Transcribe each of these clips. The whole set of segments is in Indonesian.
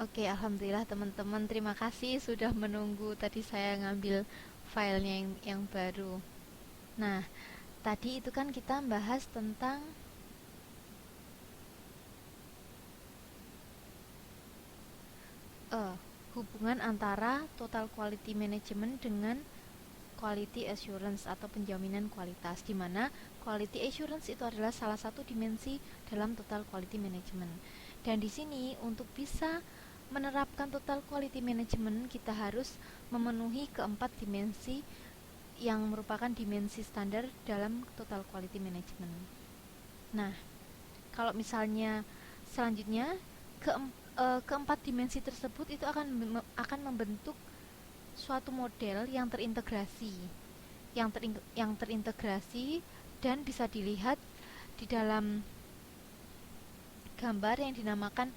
Oke, alhamdulillah teman-teman. Terima kasih sudah menunggu. Tadi saya ngambil filenya yang baru. Nah, tadi itu kan kita bahas tentang eh, hubungan antara total quality management dengan quality assurance atau penjaminan kualitas, di mana quality assurance itu adalah salah satu dimensi dalam total quality management. Dan di sini untuk bisa menerapkan total quality management, kita harus memenuhi keempat dimensi yang merupakan dimensi standar dalam total quality management. Nah, kalau misalnya selanjutnya keempat dimensi tersebut itu akan membentuk suatu model yang terintegrasi dan bisa dilihat di dalam gambar yang dinamakan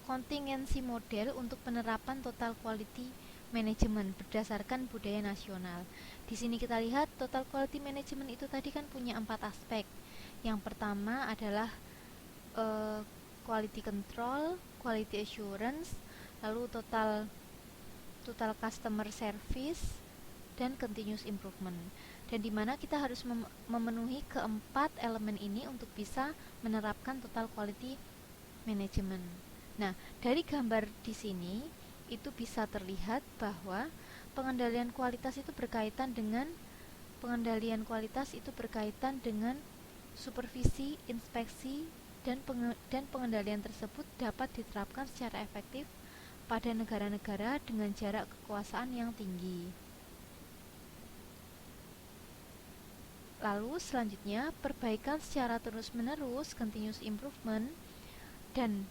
kontingensi model untuk penerapan total quality management berdasarkan budaya nasional. Di sini kita lihat total quality management itu tadi kan punya 4 aspek. Yang pertama adalah quality control, quality assurance, lalu total customer service, dan continuous improvement. Dan di mana kita harus memenuhi keempat elemen ini untuk bisa menerapkan total quality management. Nah, dari gambar di sini itu bisa terlihat bahwa pengendalian kualitas itu berkaitan dengan supervisi, inspeksi, dan pengendalian tersebut dapat diterapkan secara efektif pada negara-negara dengan jarak kekuasaan yang tinggi. Lalu selanjutnya, perbaikan secara terus-menerus, continuous improvement, dan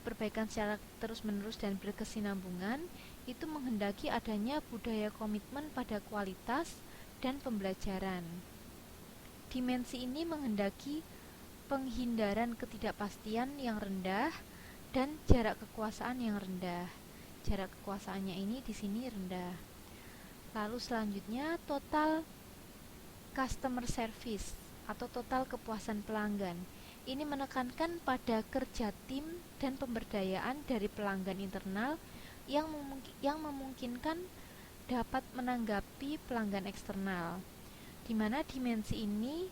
perbaikan secara terus-menerus dan berkesinambungan itu menghendaki adanya budaya komitmen pada kualitas dan pembelajaran. Dimensi ini menghendaki penghindaran ketidakpastian yang rendah dan jarak kekuasaan yang rendah. Jarak kekuasaannya ini di sini rendah. Lalu selanjutnya total customer service atau total kepuasan pelanggan. Ini menekankan pada kerja tim dan pemberdayaan dari pelanggan internal yang memungkinkan dapat menanggapi pelanggan eksternal, di mana dimensi ini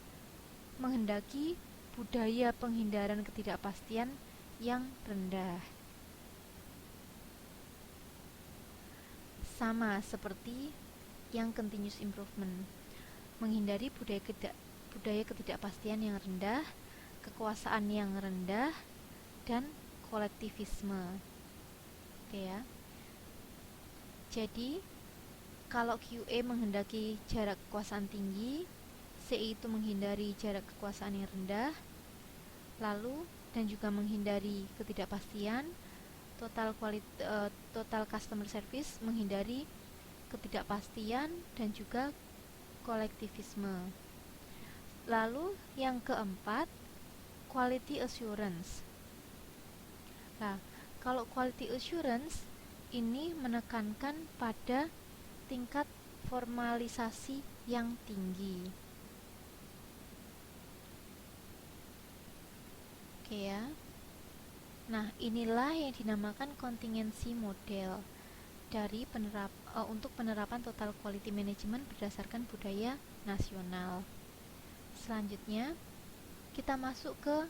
menghendaki budaya penghindaran ketidakpastian yang rendah. Sama seperti yang continuous improvement, menghindari budaya ketidakpastian yang rendah, kekuasaan yang rendah, dan kolektivisme. Oke ya. Jadi, kalau QA menghendaki jarak kekuasaan tinggi, CI itu menghindari jarak kekuasaan yang rendah, lalu dan juga menghindari ketidakpastian. Total customer service menghindari ketidakpastian dan juga kolektivisme. Lalu yang keempat, quality assurance. Nah, kalau quality assurance ini menekankan pada tingkat formalisasi yang tinggi. Oke ya. Nah, inilah yang dinamakan kontingensi model untuk penerapan total quality management berdasarkan budaya nasional. Selanjutnya, kita masuk ke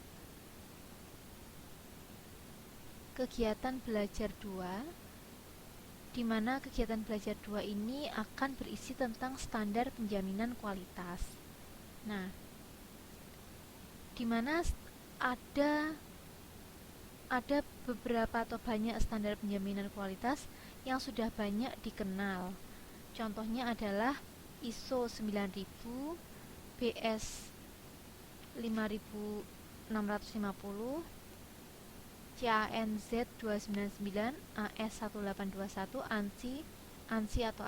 kegiatan belajar 2, di mana kegiatan belajar 2 ini akan berisi tentang standar penjaminan kualitas. Nah, di mana ada beberapa atau banyak standar penjaminan kualitas yang sudah banyak dikenal. Contohnya adalah ISO 9000, BS 5650, CANZ 299, AS 1821, ANSI atau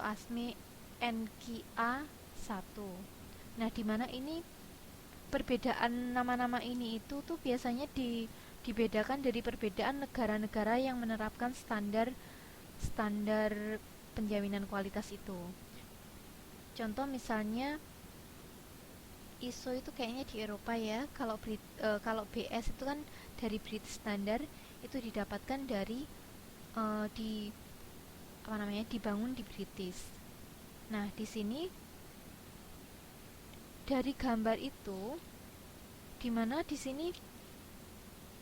ASME NQA 1. Nah, di mana ini perbedaan nama-nama ini itu tuh biasanya dibedakan dari perbedaan negara-negara yang menerapkan standar penjaminan kualitas itu. Contoh misalnya ISO itu kayaknya di Eropa ya. Kalau BS itu kan dari British Standard, itu didapatkan dari di apa namanya, dibangun di British. Nah, di sini dari gambar itu, dimana di sini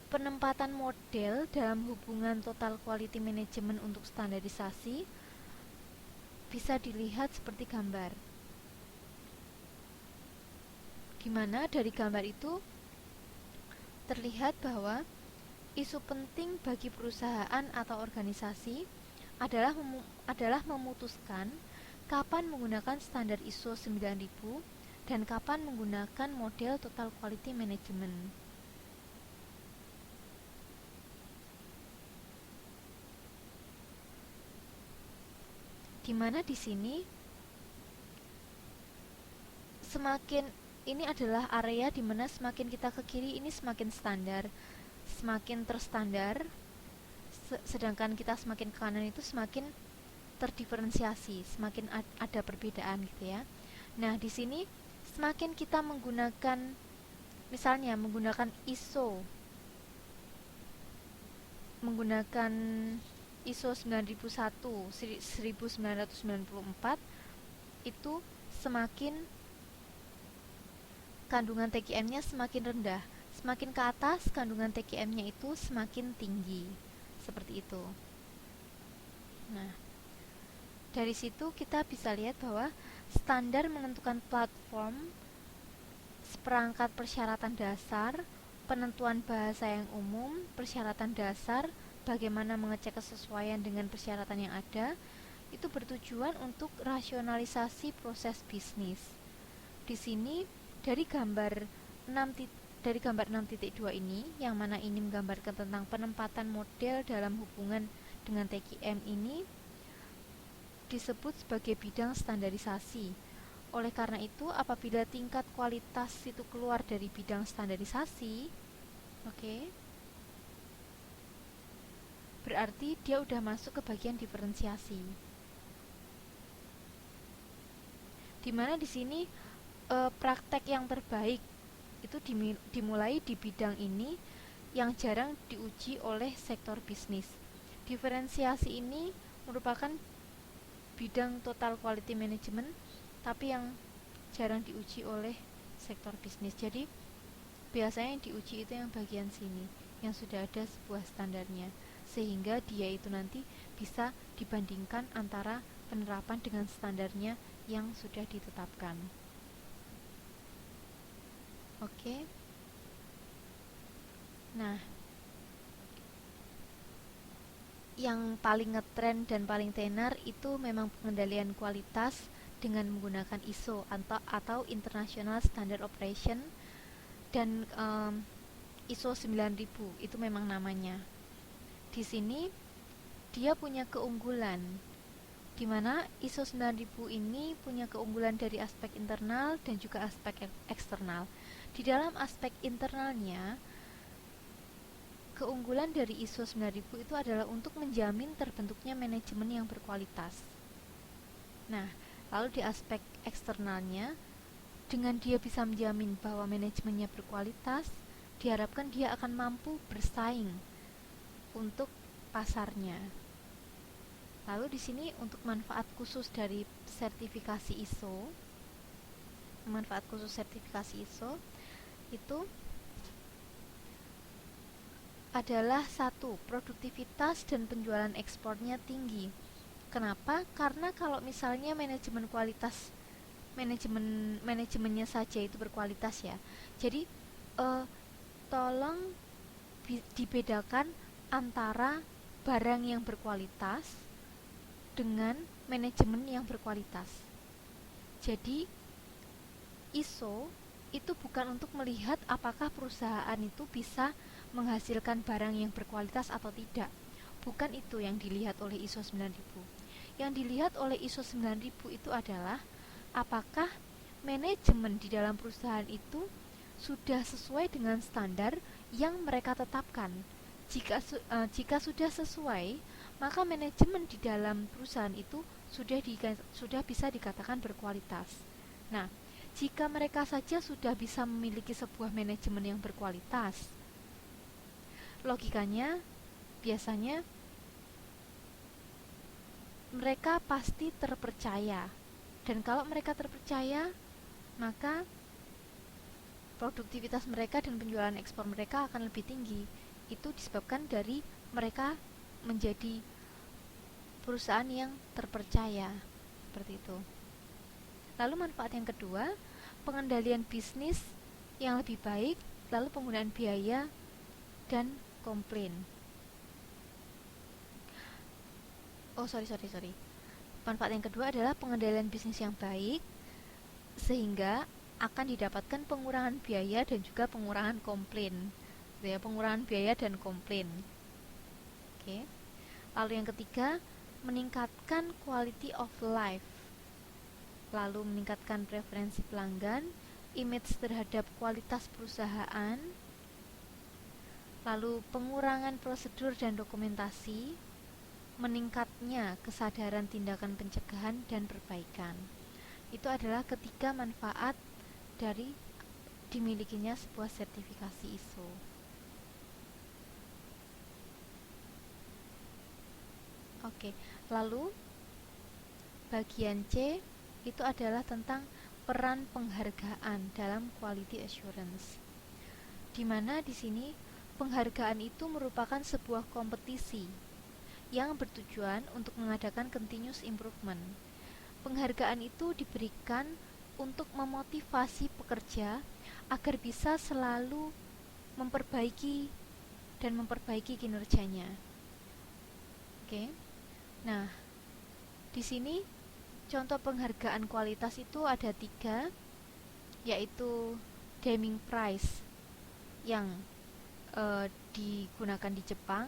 penempatan model dalam hubungan total quality management untuk standarisasi bisa dilihat seperti gambar. Dimana dari gambar itu terlihat bahwa isu penting bagi perusahaan atau organisasi adalah memutuskan kapan menggunakan standar ISO 9000 dan kapan menggunakan model total quality management. Dimana di sini semakin ini adalah area dimana semakin kita ke kiri ini semakin standar, semakin terstandar, sedangkan kita semakin ke kanan itu semakin terdiferensiasi, semakin ada perbedaan gitu ya. Nah, di sini semakin kita menggunakan, misalnya menggunakan ISO 9001 1994, itu semakin kandungan TQM-nya semakin rendah, semakin ke atas kandungan TQM-nya itu semakin tinggi, seperti itu. Nah, dari situ kita bisa lihat bahwa standar menentukan platform, seperangkat persyaratan dasar, penentuan bahasa yang umum, persyaratan dasar, bagaimana mengecek kesesuaian dengan persyaratan yang ada, itu bertujuan untuk rasionalisasi proses bisnis. Di sini dari gambar 6.2 ini, yang mana ini menggambarkan tentang penempatan model dalam hubungan dengan TQM ini, disebut sebagai bidang standarisasi. Oleh karena itu, apabila tingkat kualitas itu keluar dari bidang standarisasi, berarti dia udah masuk ke bagian diferensiasi. Dimana di sini praktek yang terbaik itu dimulai di bidang ini yang jarang diuji oleh sektor bisnis. Diferensiasi ini merupakan bidang total quality management, tapi yang jarang diuji oleh sektor bisnis. Jadi biasanya yang diuji itu yang bagian sini, yang sudah ada sebuah standarnya, sehingga dia itu nanti bisa dibandingkan antara penerapan dengan standarnya yang sudah ditetapkan. Oke. Nah, yang paling ngetren dan paling tenar itu memang pengendalian kualitas dengan menggunakan ISO atau International Standard Operation, dan ISO 9000 itu memang namanya. Di sini dia punya keunggulan, di mana ISO 9000 ini punya keunggulan dari aspek internal dan juga aspek eksternal. Di dalam aspek internalnya, keunggulan dari ISO 9000 itu adalah untuk menjamin terbentuknya manajemen yang berkualitas. Nah, lalu di aspek eksternalnya, dengan dia bisa menjamin bahwa manajemennya berkualitas, diharapkan dia akan mampu bersaing untuk pasarnya. Lalu di sini untuk manfaat khusus dari sertifikasi ISO, itu adalah satu, produktivitas dan penjualan ekspornya tinggi. Kenapa? Karena kalau misalnya manajemennya saja itu berkualitas ya. Jadi tolong dibedakan antara barang yang berkualitas dengan manajemen yang berkualitas. Jadi ISO itu bukan untuk melihat apakah perusahaan itu bisa menghasilkan barang yang berkualitas atau tidak. Bukan itu yang dilihat oleh ISO 9000. Yang dilihat oleh ISO 9000 itu adalah apakah manajemen di dalam perusahaan itu sudah sesuai dengan standar yang mereka tetapkan. Jika sudah sesuai, maka manajemen di dalam perusahaan itu sudah bisa dikatakan berkualitas. Nah, jika mereka saja sudah bisa memiliki sebuah manajemen yang berkualitas, logikanya biasanya mereka pasti terpercaya. Dan kalau mereka terpercaya, maka produktivitas mereka dan penjualan ekspor mereka akan lebih tinggi. Itu disebabkan dari mereka menjadi perusahaan yang terpercaya. Seperti itu. Lalu manfaat yang kedua, pengendalian bisnis yang lebih baik, lalu penggunaan biaya dan komplain. Sorry. Manfaat yang kedua adalah pengendalian bisnis yang baik, sehingga akan didapatkan pengurangan biaya dan juga pengurangan komplain. Pengurangan biaya dan komplain. Oke. Lalu yang ketiga, meningkatkan quality of life. Lalu meningkatkan preferensi pelanggan, image terhadap kualitas perusahaan, lalu pengurangan prosedur dan dokumentasi, meningkatnya kesadaran tindakan pencegahan dan perbaikan. Itu adalah ketiga manfaat dari dimilikinya sebuah sertifikasi ISO. Oke, lalu bagian C itu adalah tentang peran penghargaan dalam quality assurance. Di mana di sini penghargaan itu merupakan sebuah kompetisi yang bertujuan untuk mengadakan continuous improvement. Penghargaan itu diberikan untuk memotivasi pekerja agar bisa selalu memperbaiki kinerjanya. Oke. Nah, di sini contoh penghargaan kualitas itu ada 3, yaitu Deming Prize yang digunakan di Jepang.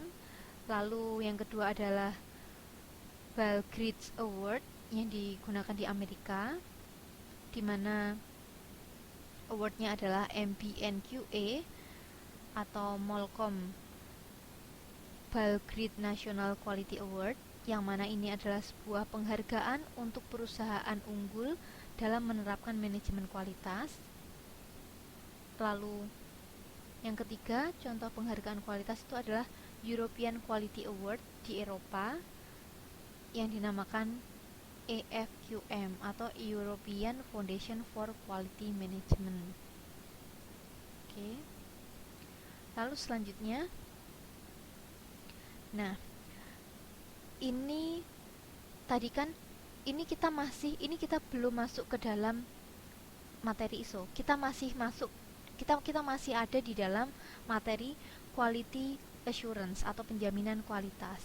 Lalu yang kedua adalah Balgridge Award yang digunakan di Amerika, di mana awardnya adalah MBNQA atau Molcom Balgrid National Quality Award, yang mana ini adalah sebuah penghargaan untuk perusahaan unggul dalam menerapkan manajemen kualitas. Lalu yang ketiga, contoh penghargaan kualitas itu adalah European Quality Award di Eropa yang dinamakan EFQM atau European Foundation for Quality Management. Oke. Lalu selanjutnya, nah, ini tadi kan ini kita belum masuk ke dalam materi ISO. Kita masih ada di dalam materi quality assurance atau penjaminan kualitas,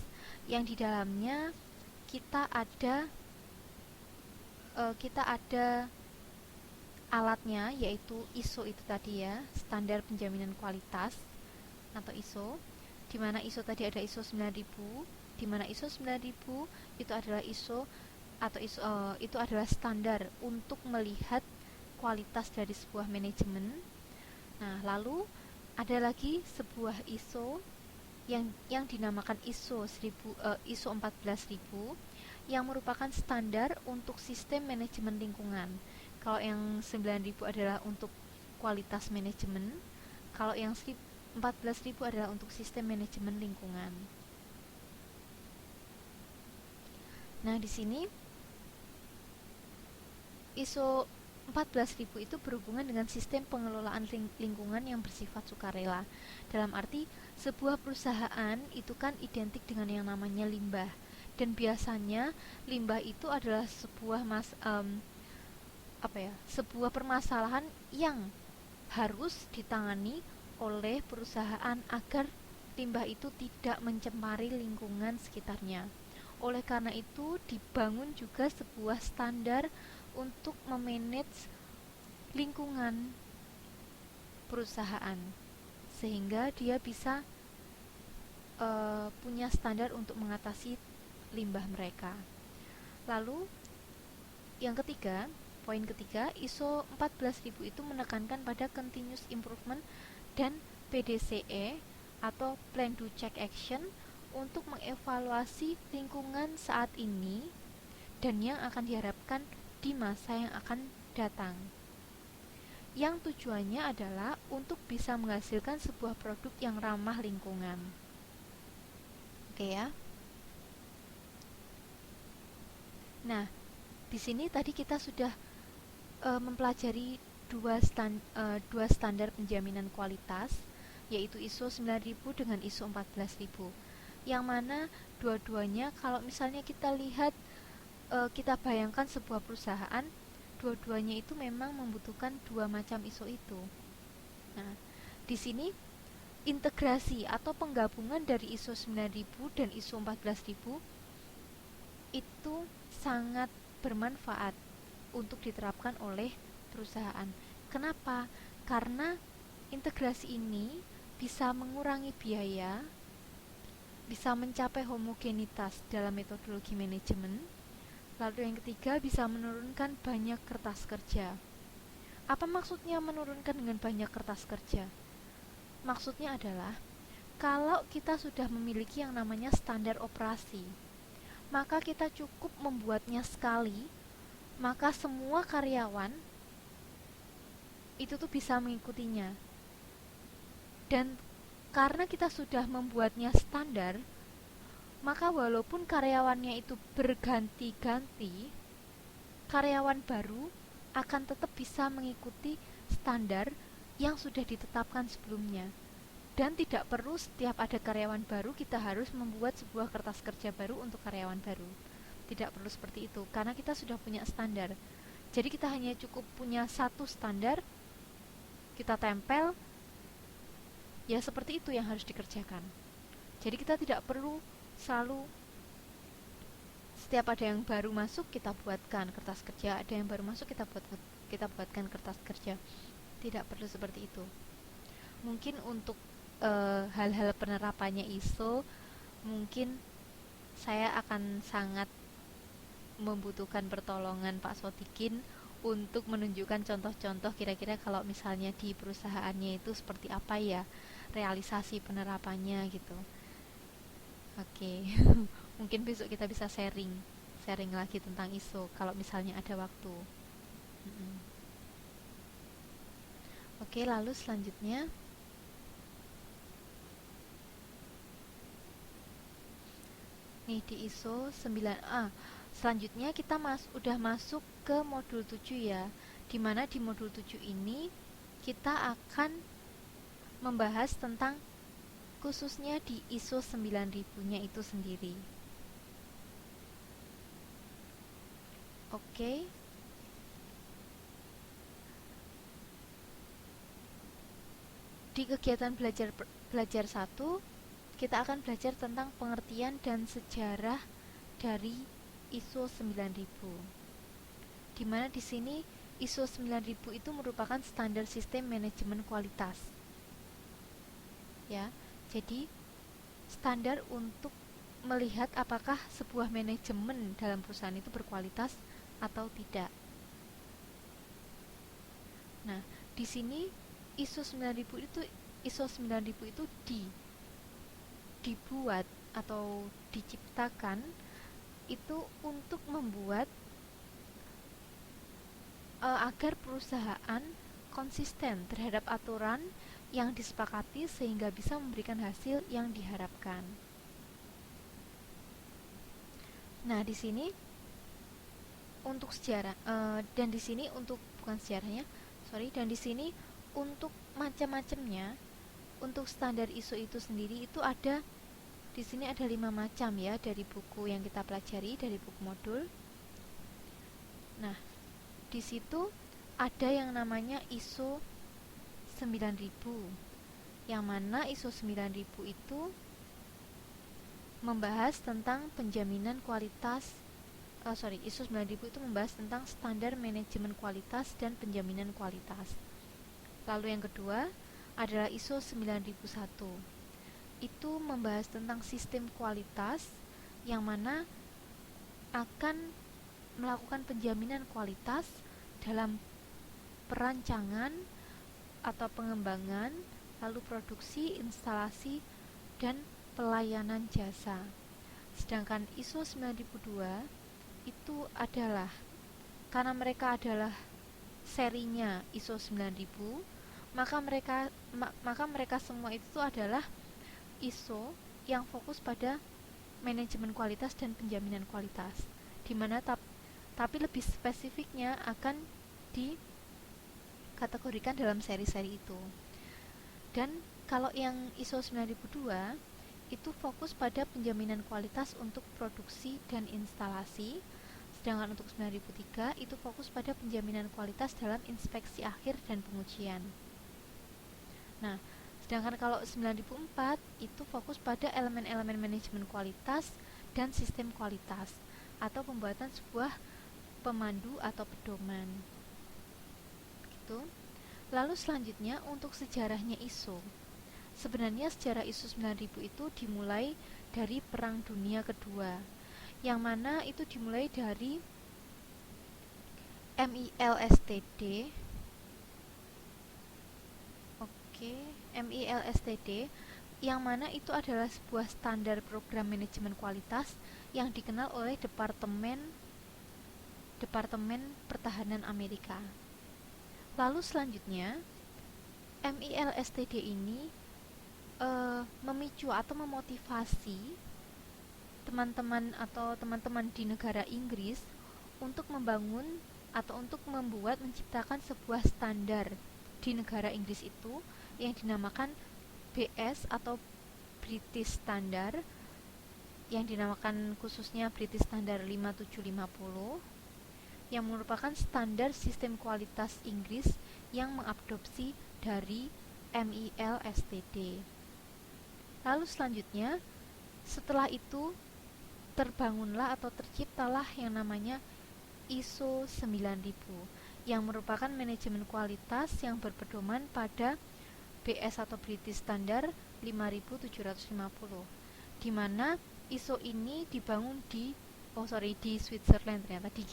yang di dalamnya kita ada alatnya, yaitu ISO itu tadi ya, standar penjaminan kualitas atau ISO, di mana ISO tadi ada ISO 9000, di mana ISO 9000 itu adalah itu adalah standar untuk melihat kualitas dari sebuah manajemen. Nah, lalu ada lagi sebuah ISO yang dinamakan ISO 14000 yang merupakan standar untuk sistem manajemen lingkungan. Kalau yang 9000 adalah untuk kualitas manajemen, kalau yang 14000 adalah untuk sistem manajemen lingkungan. Nah, di sini ISO 14000 itu berhubungan dengan sistem pengelolaan lingkungan yang bersifat sukarela. Dalam arti, sebuah perusahaan itu kan identik dengan yang namanya limbah. Dan biasanya limbah itu adalah sebuah permasalahan yang harus ditangani oleh perusahaan agar limbah itu tidak mencemari lingkungan sekitarnya. Oleh karena itu, dibangun juga sebuah standar untuk memanage lingkungan perusahaan, sehingga dia bisa punya standar untuk mengatasi limbah mereka. Lalu yang ketiga, poin ketiga, ISO 14000 itu menekankan pada continuous improvement dan PDCE atau Plan Do Check Action untuk mengevaluasi lingkungan saat ini dan yang akan diharapkan di masa yang akan datang. yang tujuannya adalah untuk bisa menghasilkan sebuah produk yang ramah lingkungan. Oke ya. Nah, di sini tadi kita sudah mempelajari dua standar penjaminan kualitas, yaitu ISO 9000 dengan ISO 14000. Yang mana dua-duanya kalau misalnya kita lihat, kita bayangkan sebuah perusahaan, dua-duanya itu memang membutuhkan dua macam ISO itu. Nah, di sini integrasi atau penggabungan dari ISO 9000 dan ISO 14000 itu sangat bermanfaat untuk diterapkan oleh perusahaan. Kenapa? Karena integrasi ini bisa mengurangi biaya, bisa mencapai homogenitas dalam metodologi manajemen. Lalu yang ketiga, bisa menurunkan banyak kertas kerja. Apa maksudnya menurunkan dengan banyak kertas kerja? Maksudnya adalah kalau kita sudah memiliki yang namanya standar operasi, maka kita cukup membuatnya sekali, maka semua karyawan itu tuh bisa mengikutinya. Dan karena kita sudah membuatnya standar, maka walaupun karyawannya itu berganti-ganti, karyawan baru akan tetap bisa mengikuti standar yang sudah ditetapkan sebelumnya. Dan tidak perlu setiap ada karyawan baru kita harus membuat sebuah kertas kerja baru untuk karyawan baru. Tidak perlu seperti itu, karena kita sudah punya standar. Jadi kita hanya cukup punya satu standar, kita tempel, ya seperti itu yang harus dikerjakan. Jadi kita tidak perlu selalu setiap ada yang baru masuk kita buatkan kertas kerja, ada yang baru masuk kita buatkan kertas kerja. Tidak perlu seperti itu. Mungkin untuk hal-hal penerapannya ISO, mungkin saya akan sangat membutuhkan pertolongan Pak Sodikin untuk menunjukkan contoh-contoh kira-kira kalau misalnya di perusahaannya itu seperti apa ya realisasi penerapannya gitu. Oke. Mungkin besok kita bisa sharing lagi tentang ISO kalau misalnya ada waktu. Oke, lalu selanjutnya nih di ISO 9A. Selanjutnya kita udah masuk ke modul 7 ya. Dimana di modul 7 ini kita akan membahas tentang khususnya di ISO 9000-nya itu sendiri. Oke. Di kegiatan belajar 1, kita akan belajar tentang pengertian dan sejarah dari ISO 9000. Dimana di sini ISO 9000 itu merupakan standar sistem manajemen kualitas. Ya, jadi standar untuk melihat apakah sebuah manajemen dalam perusahaan itu berkualitas atau tidak. Nah, di sini ISO 9000 itu dibuat atau diciptakan itu untuk membuat agar perusahaan konsisten terhadap aturan yang disepakati sehingga bisa memberikan hasil yang diharapkan. Nah, di sini untuk sejarah dan di sini untuk bukan sejarahnya, dan di sini untuk macam-macamnya, untuk standar ISO itu sendiri itu ada di sini ada 5 macam ya dari buku yang kita pelajari, dari buku modul. Nah, di situ ada yang namanya ISO 9000. Yang mana ISO 9000 itu membahas tentang penjaminan kualitas. ISO 9000 itu membahas tentang standar manajemen kualitas dan penjaminan kualitas. Lalu yang kedua adalah ISO 9001. Itu membahas tentang sistem kualitas yang mana akan melakukan penjaminan kualitas dalam perancangan atau pengembangan, lalu produksi, instalasi, dan pelayanan jasa. Sedangkan ISO 9002 itu adalah, karena mereka adalah serinya ISO 9000, maka mereka semua itu adalah ISO yang fokus pada manajemen kualitas dan penjaminan kualitas, dimana tapi lebih spesifiknya akan dikategorikan dalam seri-seri itu. Dan kalau yang ISO 9002 itu fokus pada penjaminan kualitas untuk produksi dan instalasi, sedangkan untuk 9003 itu fokus pada penjaminan kualitas dalam inspeksi akhir dan pengujian. Nah, sedangkan kalau 9004 itu fokus pada elemen-elemen manajemen kualitas dan sistem kualitas atau pembuatan sebuah pemandu atau pedoman. Gitu. Lalu selanjutnya untuk sejarahnya ISO. Sebenarnya sejarah ISO 9000 itu dimulai dari Perang Dunia Kedua, yang mana itu dimulai dari MILSTD. MILSTD, yang mana itu adalah sebuah standar program manajemen kualitas yang dikenal oleh Departemen Pertahanan Amerika. Lalu selanjutnya MILSTD ini memicu atau memotivasi teman-teman di negara Inggris untuk membangun atau untuk menciptakan sebuah standar di negara Inggris itu yang dinamakan BS atau British Standard, yang dinamakan khususnya British Standard 5750, yang merupakan standar sistem kualitas Inggris yang mengadopsi dari MILSTD. Lalu selanjutnya, setelah itu terbangunlah atau terciptalah yang namanya ISO 9000, yang merupakan manajemen kualitas yang berpedoman pada BS atau British Standard 5750, di mana ISO ini dibangun di Switzerland, ternyata di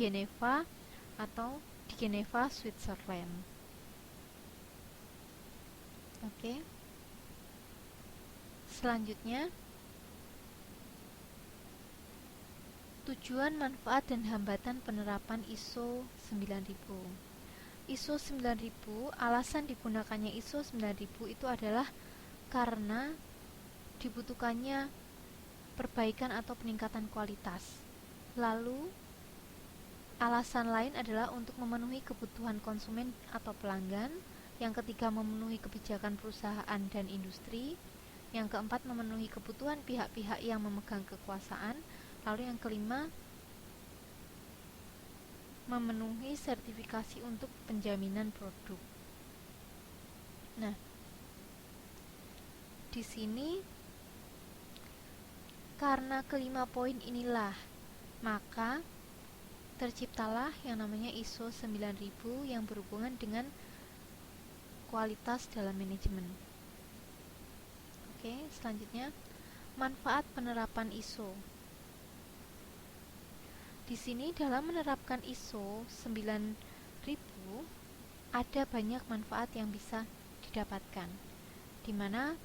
Geneva Switzerland. Oke. Selanjutnya, tujuan, manfaat, dan hambatan penerapan ISO 9000. ISO 9000, alasan digunakannya ISO 9000 itu adalah karena dibutuhkannya perbaikan atau peningkatan kualitas. Lalu, alasan lain adalah untuk memenuhi kebutuhan konsumen atau pelanggan. Yang ketiga, memenuhi kebijakan perusahaan dan industri. Yang keempat, memenuhi kebutuhan pihak-pihak yang memegang kekuasaan. Lalu yang kelima, memenuhi sertifikasi untuk penjaminan produk. Nah, di sini karena kelima poin inilah, maka terciptalah yang namanya ISO 9000 yang berhubungan dengan kualitas dalam manajemen. Oke, selanjutnya manfaat penerapan ISO. Di sini dalam menerapkan ISO 9000 ada banyak manfaat yang bisa didapatkan. Dimana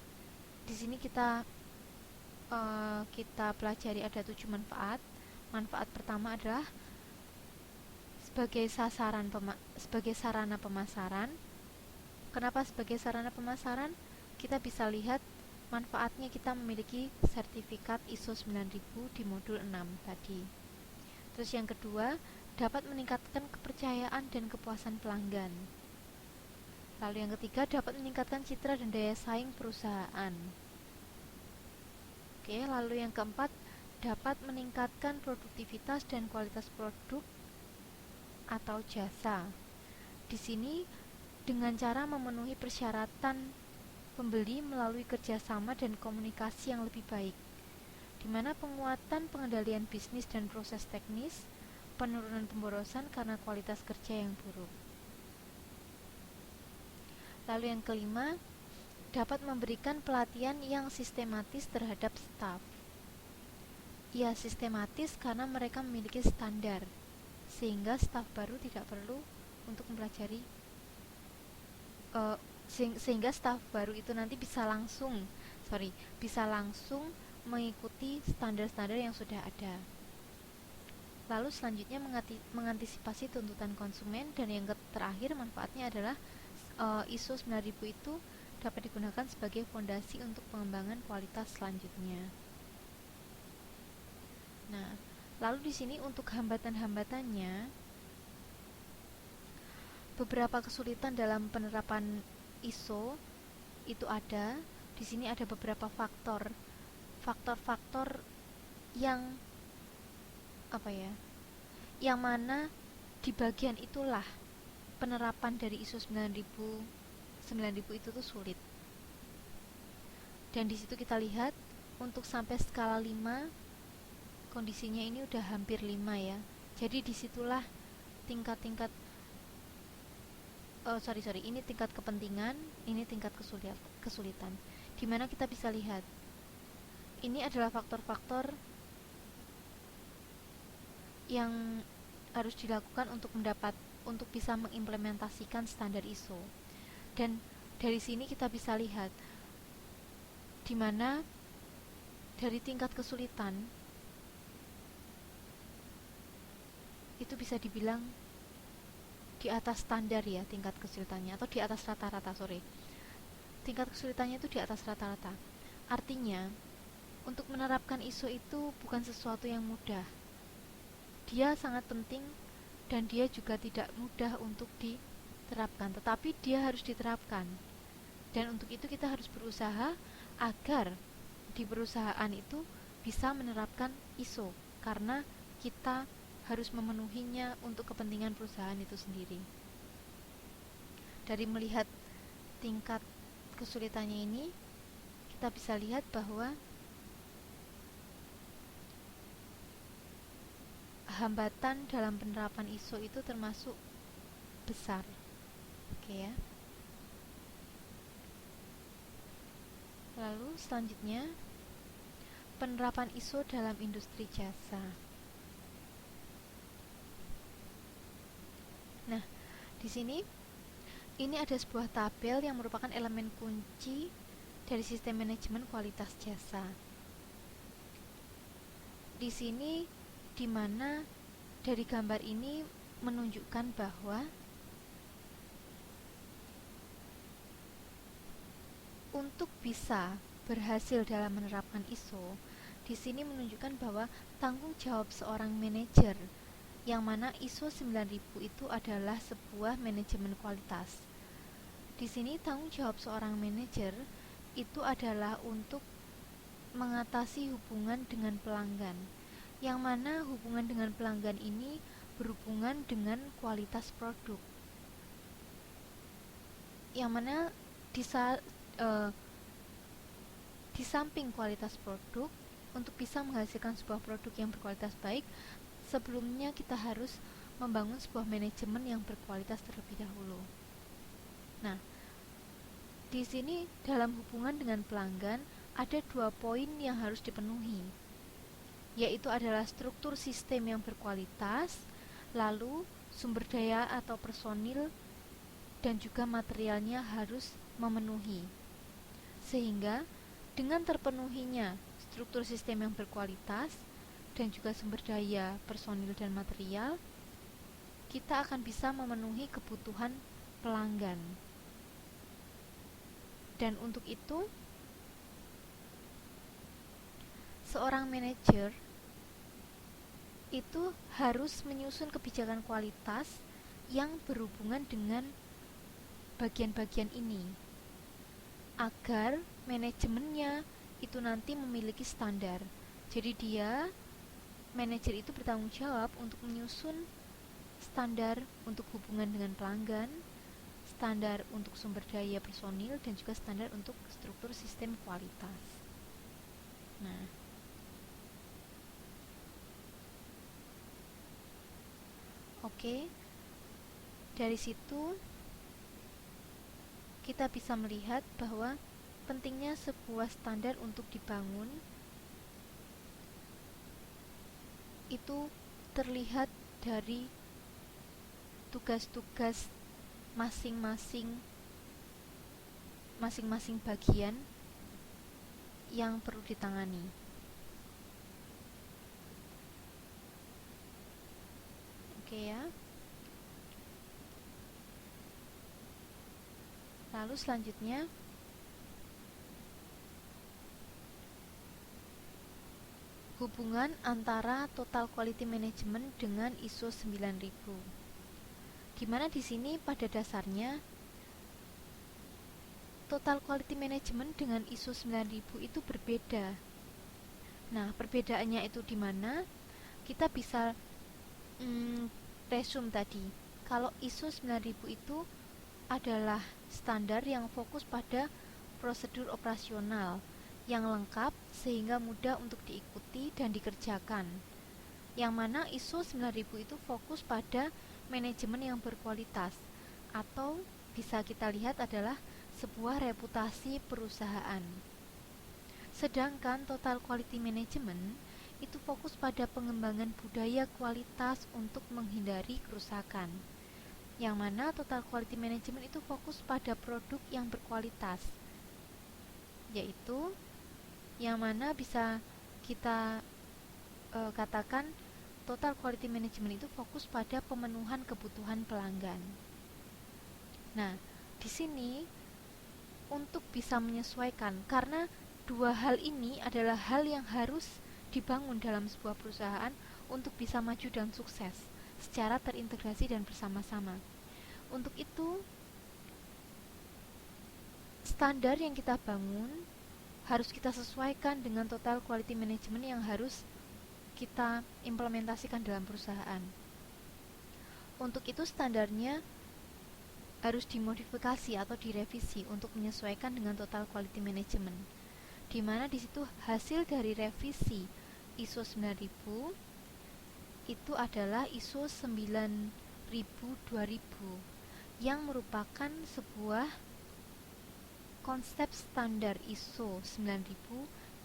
di sini kita pelajari ada 7 manfaat. Manfaat pertama adalah sebagai sarana pemasaran. Kenapa sebagai sarana pemasaran? Kita bisa lihat manfaatnya kita memiliki sertifikat ISO 9000 di modul 6 tadi. Terus yang kedua, dapat meningkatkan kepercayaan dan kepuasan pelanggan. Lalu yang ketiga, dapat meningkatkan citra dan daya saing perusahaan. Oke, lalu yang keempat, dapat meningkatkan produktivitas dan kualitas produk atau jasa. Di sini dengan cara memenuhi persyaratan pembeli melalui kerjasama dan komunikasi yang lebih baik, di mana penguatan pengendalian bisnis dan proses teknis, penurunan pemborosan karena kualitas kerja yang buruk. Lalu yang kelima, dapat memberikan pelatihan yang sistematis terhadap staf. Ya, sistematis karena mereka memiliki standar, sehingga staf baru tidak perlu untuk mempelajari sehingga staf baru itu nanti bisa langsung mengikuti standar-standar yang sudah ada. Lalu selanjutnya mengantisipasi tuntutan konsumen, dan yang terakhir manfaatnya adalah ISO 9000 itu dapat digunakan sebagai fondasi untuk pengembangan kualitas selanjutnya. Nah, lalu di sini untuk hambatan-hambatannya, beberapa kesulitan dalam penerapan ISO itu ada. Di sini ada beberapa faktor yang yang mana di bagian itulah penerapan dari ISO 9000 itu tuh sulit. Dan di situ kita lihat untuk sampai skala 5 kondisinya ini udah hampir 5 ya. Jadi disitulah tingkat-tingkat ini tingkat kepentingan, ini tingkat kesulitan. Dimana kita bisa lihat ini adalah faktor-faktor yang harus dilakukan untuk bisa mengimplementasikan standar ISO. Dan dari sini kita bisa lihat dimana dari tingkat kesulitan itu bisa dibilang di atas standar ya tingkat kesulitannya, atau di atas rata-rata, tingkat kesulitannya itu di atas rata-rata. Artinya untuk menerapkan ISO itu bukan sesuatu yang mudah. Dia sangat penting dan dia juga tidak mudah untuk diterapkan, tetapi dia harus diterapkan. Dan untuk itu kita harus berusaha agar di perusahaan itu bisa menerapkan ISO, karena kita harus memenuhinya untuk kepentingan perusahaan itu sendiri. Dari melihat tingkat kesulitannya ini, kita bisa lihat bahwa hambatan dalam penerapan ISO itu termasuk besar. Oke ya. Lalu selanjutnya, penerapan ISO dalam industri jasa. Nah, di sini ini ada sebuah tabel yang merupakan elemen kunci dari sistem manajemen kualitas jasa. Di sini dimana dari gambar ini menunjukkan bahwa untuk bisa berhasil dalam menerapkan ISO, di sini menunjukkan bahwa tanggung jawab seorang manajer, yang mana ISO 9000 itu adalah sebuah manajemen kualitas. Di sini tanggung jawab seorang manajer itu adalah untuk mengatasi hubungan dengan pelanggan, yang mana hubungan dengan pelanggan ini berhubungan dengan kualitas produk, yang mana di samping kualitas produk, untuk bisa menghasilkan sebuah produk yang berkualitas baik, sebelumnya kita harus membangun sebuah manajemen yang berkualitas terlebih dahulu. Nah, di sini dalam hubungan dengan pelanggan ada 2 poin yang harus dipenuhi, yaitu adalah struktur sistem yang berkualitas, lalu sumber daya atau personil dan juga materialnya harus memenuhi. Sehingga dengan terpenuhinya struktur sistem yang berkualitas dan juga sumber daya, personil dan material, kita akan bisa memenuhi kebutuhan pelanggan. Dan untuk itu, seorang manajer itu harus menyusun kebijakan kualitas yang berhubungan dengan bagian-bagian ini, agar manajemennya itu nanti memiliki standar. Jadi manajer itu bertanggung jawab untuk menyusun standar untuk hubungan dengan pelanggan, standar untuk sumber daya personil, dan juga standar untuk struktur sistem kualitas. Nah, oke. Dari situ kita bisa melihat bahwa pentingnya sebuah standar untuk dibangun itu terlihat dari tugas-tugas masing-masing bagian yang perlu ditangani. Oke ya. Lalu selanjutnya hubungan antara total quality management dengan ISO 9000. Dimana di sini pada dasarnya total quality management dengan ISO 9000 itu berbeda. Nah, perbedaannya itu di mana? Kita bisa resume tadi. Kalau ISO 9000 itu adalah standar yang fokus pada prosedur operasional yang lengkap sehingga mudah untuk diikuti dan dikerjakan. Yang mana ISO 9000 itu fokus pada manajemen yang berkualitas, atau bisa kita lihat adalah sebuah reputasi perusahaan. Sedangkan total quality management itu fokus pada pengembangan budaya kualitas untuk menghindari kerusakan. Yang mana total quality management itu fokus pada produk yang berkualitas, yaitu yang mana bisa kita katakan total quality management itu fokus pada pemenuhan kebutuhan pelanggan. Nah, di sini untuk bisa menyesuaikan, karena dua hal ini adalah hal yang harus dibangun dalam sebuah perusahaan untuk bisa maju dan sukses secara terintegrasi dan bersama-sama. Untuk itu, standar yang kita bangun harus kita sesuaikan dengan total quality management yang harus kita implementasikan dalam perusahaan. Untuk itu standarnya harus dimodifikasi atau direvisi untuk menyesuaikan dengan total quality management. Di mana di situ hasil dari revisi ISO 9000 itu adalah ISO 9000-2000 yang merupakan sebuah konsep standar ISO 9000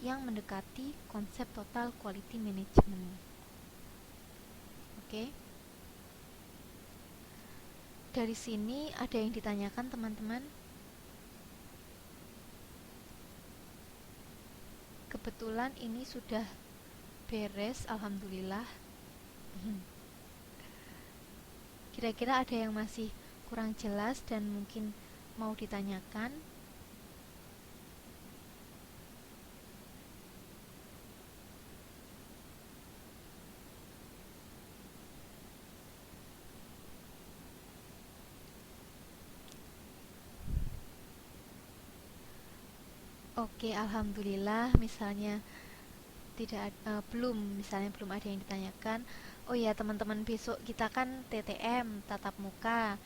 yang mendekati konsep total quality management. Oke. Dari sini ada yang ditanyakan teman-teman? Kebetulan ini sudah beres, alhamdulillah. Kira-kira ada yang masih kurang jelas dan mungkin mau ditanyakan? Oke, alhamdulillah. Misalnya belum ada yang ditanyakan. Oh ya teman-teman, besok kita kan TTM, tatap muka.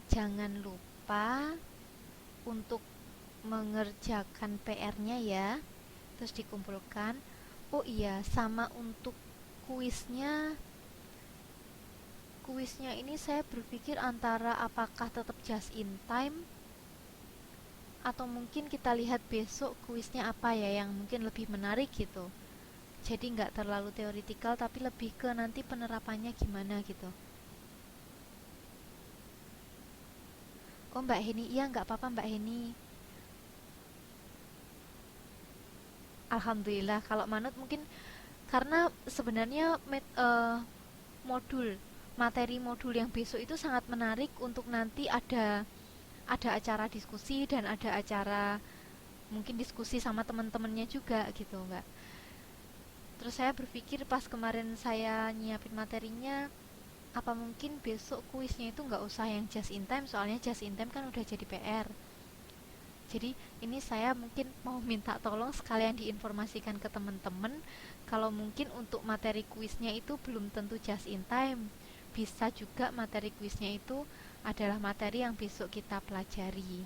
Jangan lupa untuk mengerjakan PR-nya ya, terus dikumpulkan. Oh iya, sama untuk kuisnya ini saya berpikir antara apakah tetap just in time atau mungkin kita lihat besok kuisnya apa ya yang mungkin lebih menarik gitu. Jadi nggak terlalu teoritikal tapi lebih ke nanti penerapannya gimana gitu. Oh Mbak Heni, iya nggak apa-apa Mbak Heni. Alhamdulillah. Kalau manut mungkin karena sebenarnya materi modul yang besok itu sangat menarik untuk nanti ada acara diskusi dan ada acara mungkin diskusi sama teman-temannya juga gitu Mbak. Terus saya berpikir pas kemarin saya nyiapin materinya, apa mungkin besok kuisnya itu nggak usah yang just in time, soalnya just in time kan udah jadi PR. Jadi ini saya mungkin mau minta tolong sekalian diinformasikan ke teman-teman kalau mungkin untuk materi kuisnya itu belum tentu just in time. Bisa juga materi kuisnya itu adalah materi yang besok kita pelajari.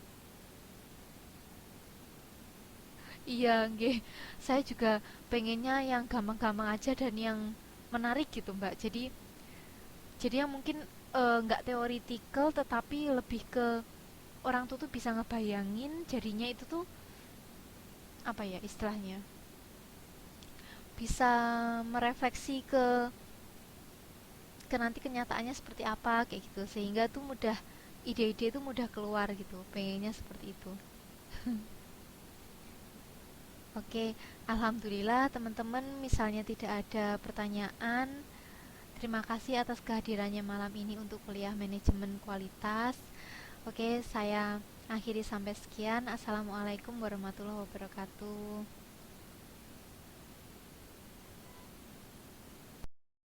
Iya, nggih. Saya juga pengennya yang gampang-gampang aja dan yang menarik gitu, Mbak. Jadi yang mungkin nggak theoretical tetapi lebih ke orang tuh bisa ngebayangin jadinya itu tuh apa ya istilahnya? Bisa merefleksi ke nanti kenyataannya seperti apa kayak gitu sehingga tuh mudah ide-ide itu mudah keluar gitu. Pengennya seperti itu. Oke, alhamdulillah teman-teman misalnya tidak ada pertanyaan Terima kasih atas kehadirannya malam ini untuk kuliah manajemen kualitas. Oke, saya akhiri sampai sekian. Assalamualaikum warahmatullahi wabarakatuh.